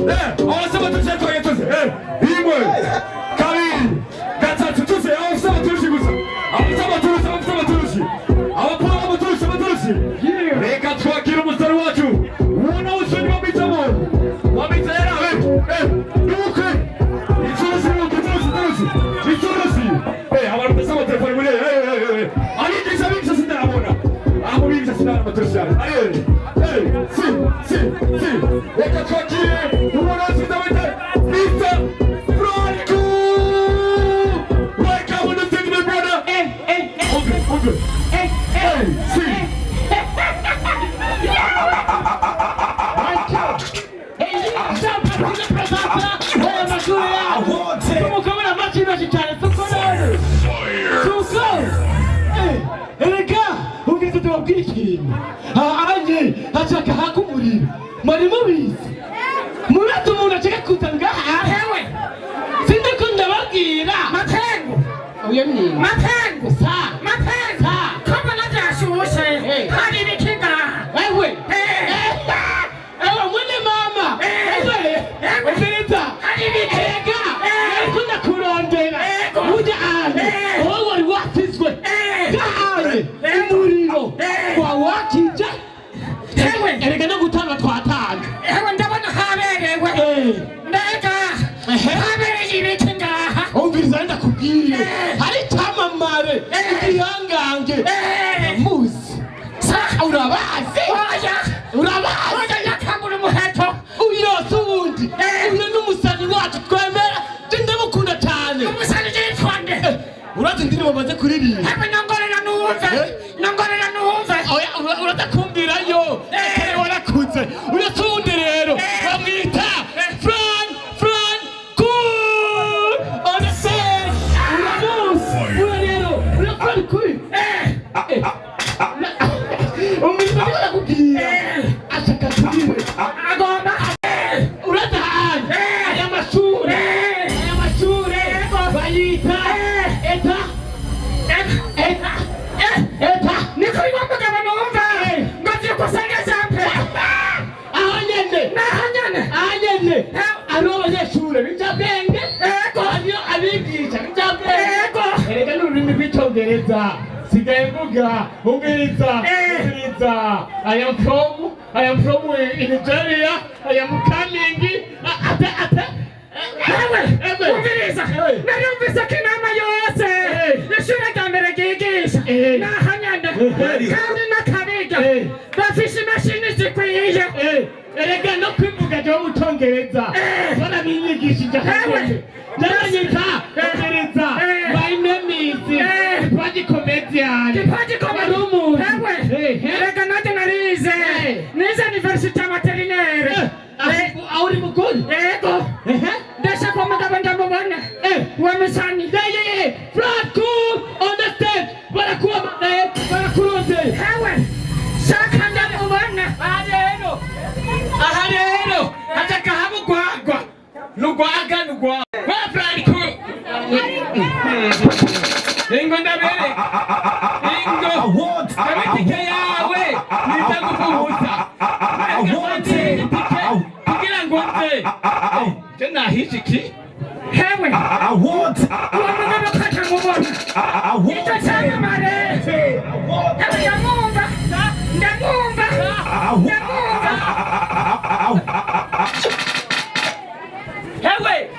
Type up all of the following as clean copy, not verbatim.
abasaba tuje twageze imwe kabiri gatatu tuje abasaba tuje gusa abasaba tuje abapora tuje reka twakira umusore wacu ubona usoni wabitamo wabitera nuke icuruzi abantu basaba telefone muri abigisha sinabona aho bigisha sinabona turashaka si reka twakire ubona sinabona Mr. Francool. Welcome on the stage, my brother. Okay. See. Hachaka hakumurira mari mubizi muratu umuntu aceka kutanga hewe sinde ko ndababwira matengo uyemye matengo sa kama najashushe hari bikinga wewe mwene mama wewe ufereta hari bikinga ariko ndakurondera ujya ane wowe wari watizwe gahaye umuriro kwa wakija erega no gutanga twatanga ndabona haberewe ndeka habereye ibiki ngaha umviriza ndakubwiye hari tamamare igihangange muzi urabazi urabazi nakambura umuheto uyose ubundi uyu n'umusani wacu twemera ndamukunda cyane umusani jitwande urazi indirimbo maze kuririmba nongorera nuve uratakumbirayo warakuze urasundi rero bamwita Francool on the stage uramuzi rero urakora kuri umwita ndakubwira ashaka turiwe agomba uratahanye aya mashure bayita eta niko ibamugaba numva ngavye kusanga zampe ahanyene aro abanyeshure bitabenge ariyo abigisha bitabenge erega n'ururimi rw'icongereza sigaye mvuga ubwiriza I am from Nigeria I am coming ubwiriza narumvise ko inama yose ishure rya mbere ryigisha n'ahanyene kandi n'akabiga bafise imashini zikwiye erega no kwivuga ryo mu Congereza barabinyigishije ahanyene naranyita ubwiriza my name is Paji Comedian erega nanje narize nize university maternelle auri mukuri ego ndasha kwa magaba ndamubona wamisani Francool on the stage barakuronde hewe shaka ndamubona aha rero hataka habugwagwa nugwaga Francool ingo ndabere ingo kabitike yawe nitagufuhuza kugira ngo nze tena hiki hewe uwamugaba kata mubona ito cyane mare hewe ndamumva hewe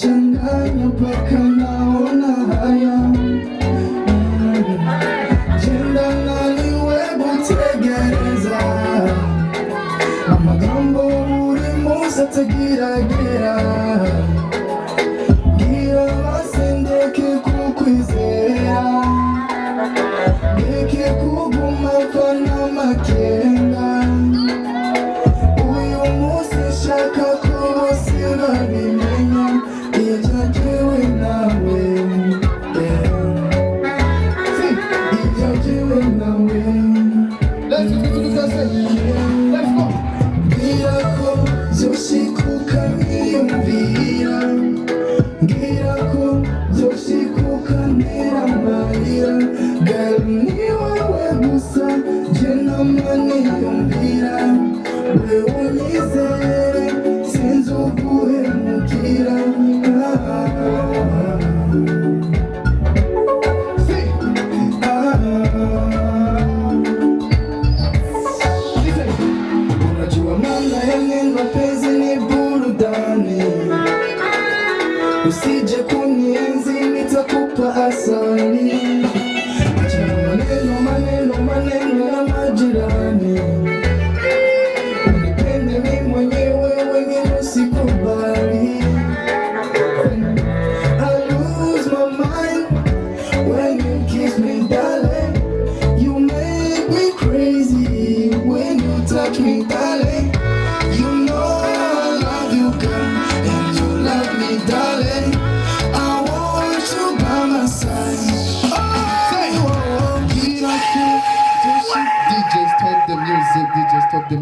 changanya mpaka naona haya jenda naniwe gutegereza amagambo uri munsi atagiragera gira basendeke kukwizera ndeke kuguma vana makenga uyu munsi shaka ko bose babimenya ibyajewe nawe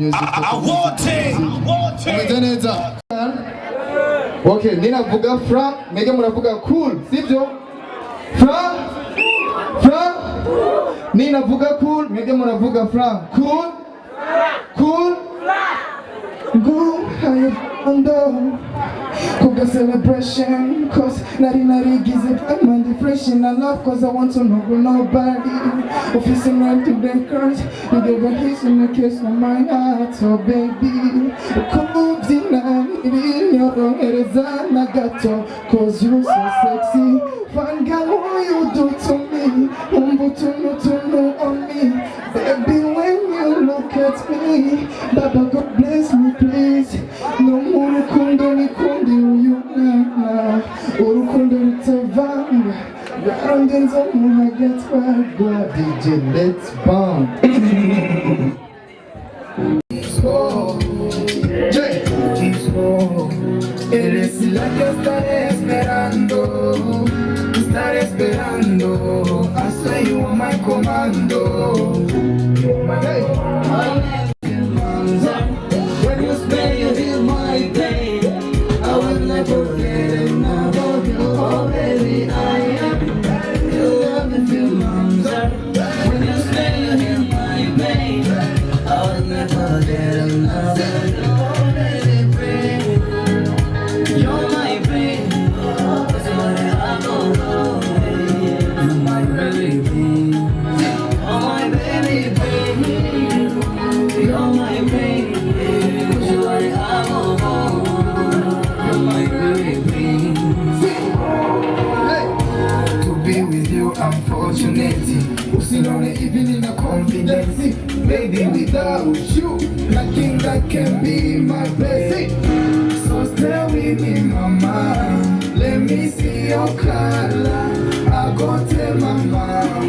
music. Umeteneza. Okay, ninavuga fra, mwege mnavuga cool, sivyo? Fra? Ninavuga cool, mwege mnavuga fra. Cool? Go higher under Kuga celebration cause nari gives it back my depression I love cause I want to know nobody Bufise right to the curse You gave a kiss and a kiss on my heart So baby Come on dinner Nyorongereza nagato Cause you so sexy Fun girl what you do to me Umbutunutuno on me Baby when you look at me Baba God bless me please No more urukundo nikundi uyumwana Urukundo rutavanga Yarandenza muhagatwagwa DJ let's bomb Eres la que estaré esperando hasta you on my comando. When you spend you feel my pain, I will never forget about you. Oh baby, I am your love and feel longer. When you spend you feel my pain, I will never forget about you. Even in a confidence, baby, without you, nothing that can be my blessing. So stay with me, mama. Let me see your color. I go tell my mama.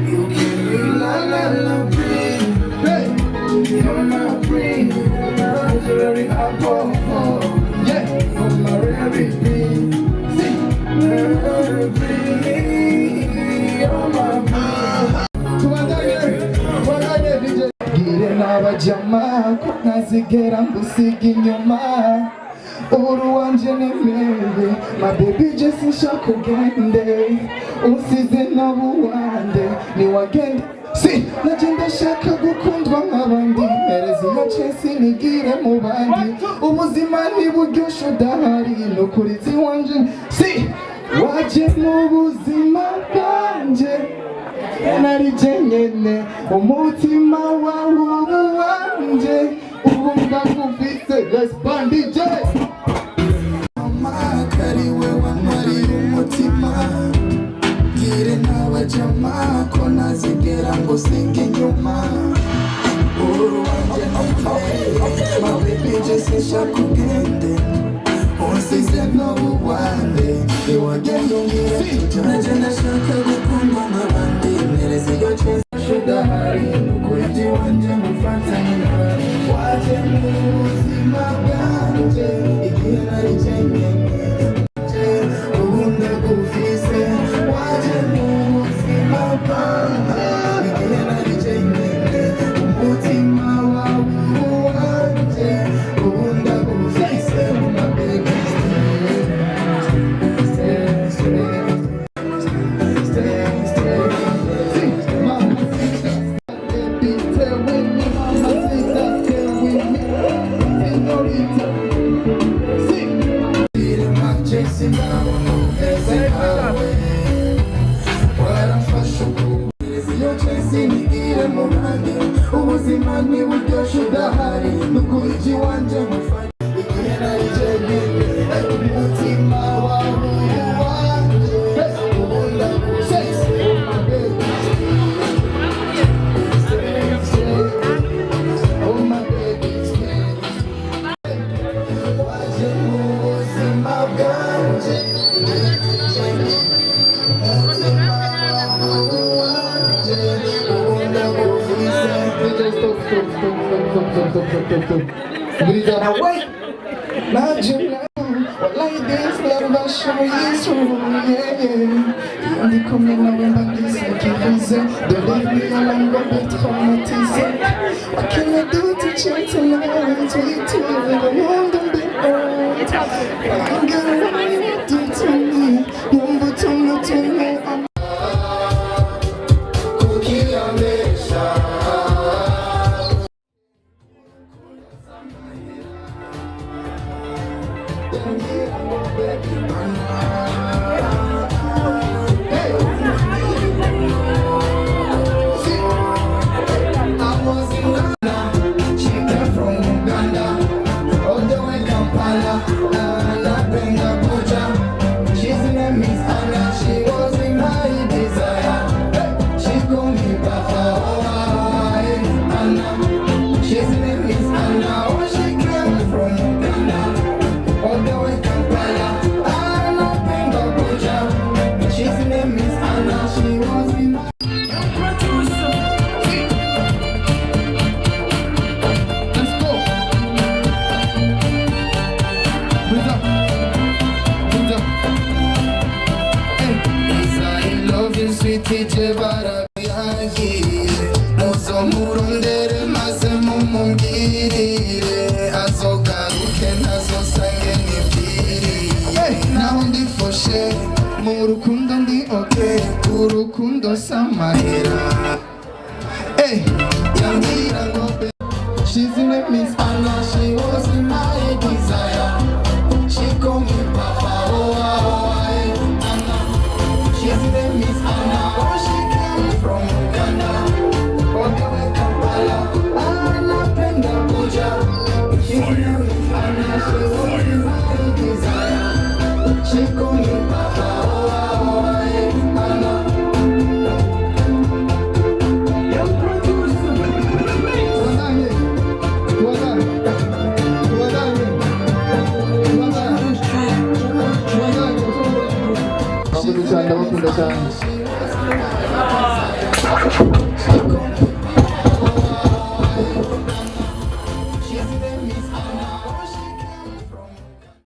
You give me la la la brain. Hey, you're my brain. You're very apple. Yeah, you're my everything. You're my brain. Gire n'abajama ko ntazigera ngusiga inyuma Uru wanje nemeye My baby just nshaka ugende Usize n'abuwande niwagende Si naje ndashaka gukundwa nk'abandi Mpereza iyo chance nigire mu bandi Ubuzima ntiburyoshe udahari Nukurizi wanje Si waje mu buzima bwanje Nari jenyene umutima wawe wanje ubu ndakufise let's band DJ Mama kari wewe mari umutima Gire n'abajama ko ntazigera ngo singe inyuma Uru wanje My baby just nshaka ugende Unsize n'ubuwande Niwagenda umbwira Naje ndashaka gukundwa nk'abandi Mpereza iyo chance udahari Nukuri wanje mufatanye nawe Waje mu buzima bwanje Igihe nari jenyene Ubu ndagufise Waje mu buzima bwanje Igihe nari jenyene Umutima wawe wanje Ubu ndagufise my baby Ubuzima ntiburyoshe udahari Nukuri wanje mufanye Igihe nari jenyene Umutima wawe wanje Ubu ndagufise my baby Oh my baby Waje mu buzima bwanje Umutima wawe wanje Ubu ndagufise Stop. Breathe out. Wait. Not you know. What like this love I show you through. Yeah. You only come in and back this like you reason. Don't leave me alone, go be traumatized. What can I do to tonight, sweet to the moon and the earth. I'm gonna ride you to me, number to me. She's in a Miss Anna, she was in my desire. She called me Papa, Anna. She's in a Miss Anna, oh, she came from Uganda. All the way Kampala, Anna Penda Puja. She's in a Miss Anna, she was in my desire. She called me Papa, Anna. Ndabakunda cyane.